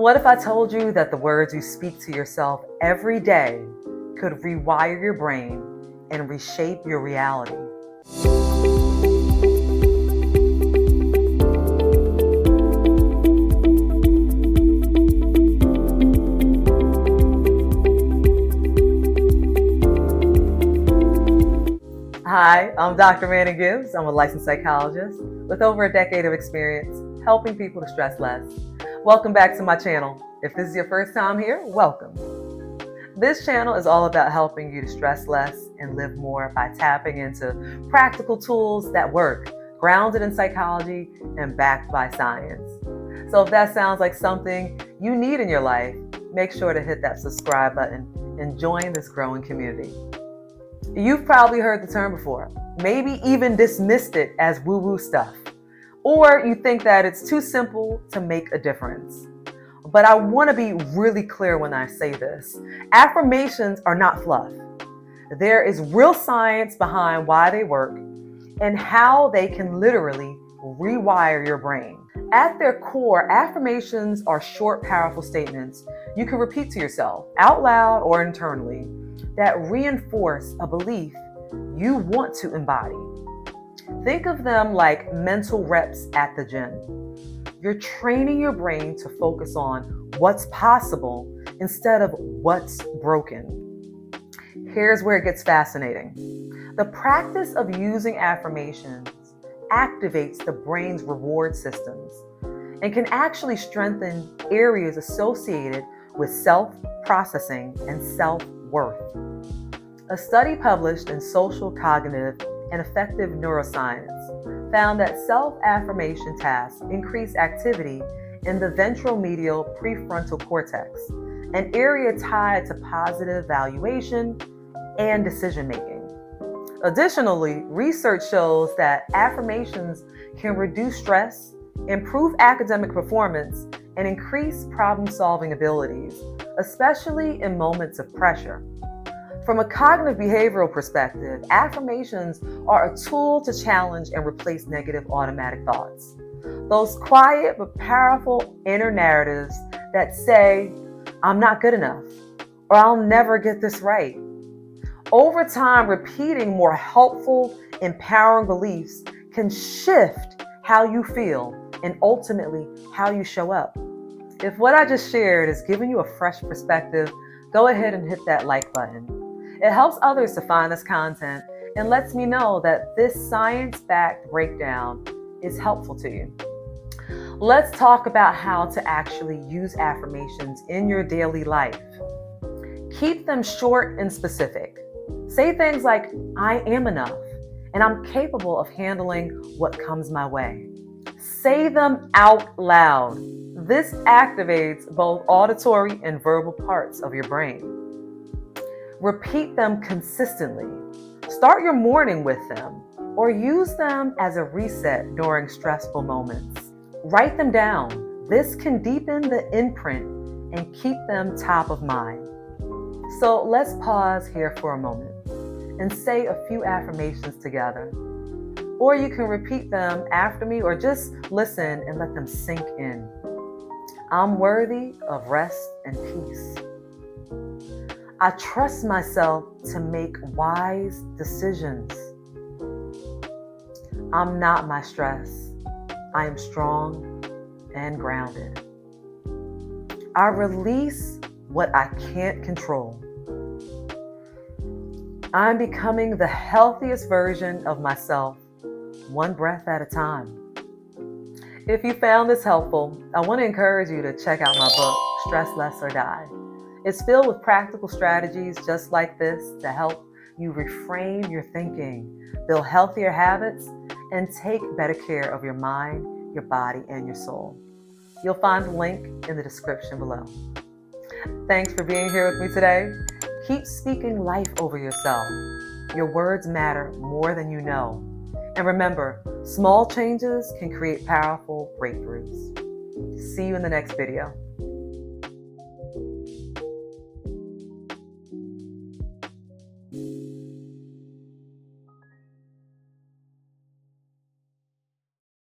What if I told you that the words you speak to yourself every day could rewire your brain and reshape your reality? Hi, I'm Dr. Manning-Gibbs. I'm a licensed psychologist with over a decade of experience helping people to stress less. Welcome back to my channel. If this is your first time here, welcome. This channel is all about helping you to stress less and live more by tapping into practical tools that work, grounded in psychology and backed by science. So if that sounds like something you need in your life, make sure to hit that subscribe button and join this growing community. You've probably heard the term before, maybe even dismissed it as woo-woo stuff, or you think that it's too simple to make a difference. But I want to be really clear when I say this. Affirmations are not fluff. There is real science behind why they work and how they can literally rewire your brain. At their core, affirmations are short, powerful statements you can repeat to yourself out loud or internally that reinforce a belief you want to embody. Think of them like mental reps at the gym. You're training your brain to focus on what's possible instead of what's broken. Here's where it gets fascinating. The practice of using affirmations activates the brain's reward systems and can actually strengthen areas associated with self-processing and self-worth. A study published in Social, Cognitive, and Affective Neuroscience found that self-affirmation tasks increase activity in the ventromedial prefrontal cortex, an area tied to positive valuation and decision-making. Additionally, research shows that affirmations can reduce stress, improve academic performance, and increase problem-solving abilities, especially in moments of pressure. From a cognitive behavioral perspective, affirmations are a tool to challenge and replace negative automatic thoughts. Those quiet but powerful inner narratives that say, I'm not good enough, or I'll never get this right. Over time, repeating more helpful, empowering beliefs can shift how you feel and ultimately how you show up. If what I just shared is giving you a fresh perspective, go ahead and hit that like button. It helps others to find this content and lets me know that this science-backed breakdown is helpful to you. Let's talk about how to actually use affirmations in your daily life. Keep them short and specific. Say things like, I am enough, and I'm capable of handling what comes my way. Say them out loud. This activates both auditory and verbal parts of your brain. Repeat them consistently. Start your morning with them or use them as a reset during stressful moments. Write them down. This can deepen the imprint and keep them top of mind. So let's pause here for a moment and say a few affirmations together. Or you can repeat them after me or just listen and let them sink in. I'm worthy of rest and peace. I trust myself to make wise decisions. I'm not my stress. I am strong and grounded. I release what I can't control. I'm becoming the healthiest version of myself, one breath at a time. If you found this helpful, I want to encourage you to check out my book, Stress Less or Die. It's filled with practical strategies just like this to help you reframe your thinking, build healthier habits, and take better care of your mind, your body, and your soul. You'll find the link in the description below. Thanks for being here with me today. Keep speaking life over yourself. Your words matter more than you know. And remember, small changes can create powerful breakthroughs. See you in the next video.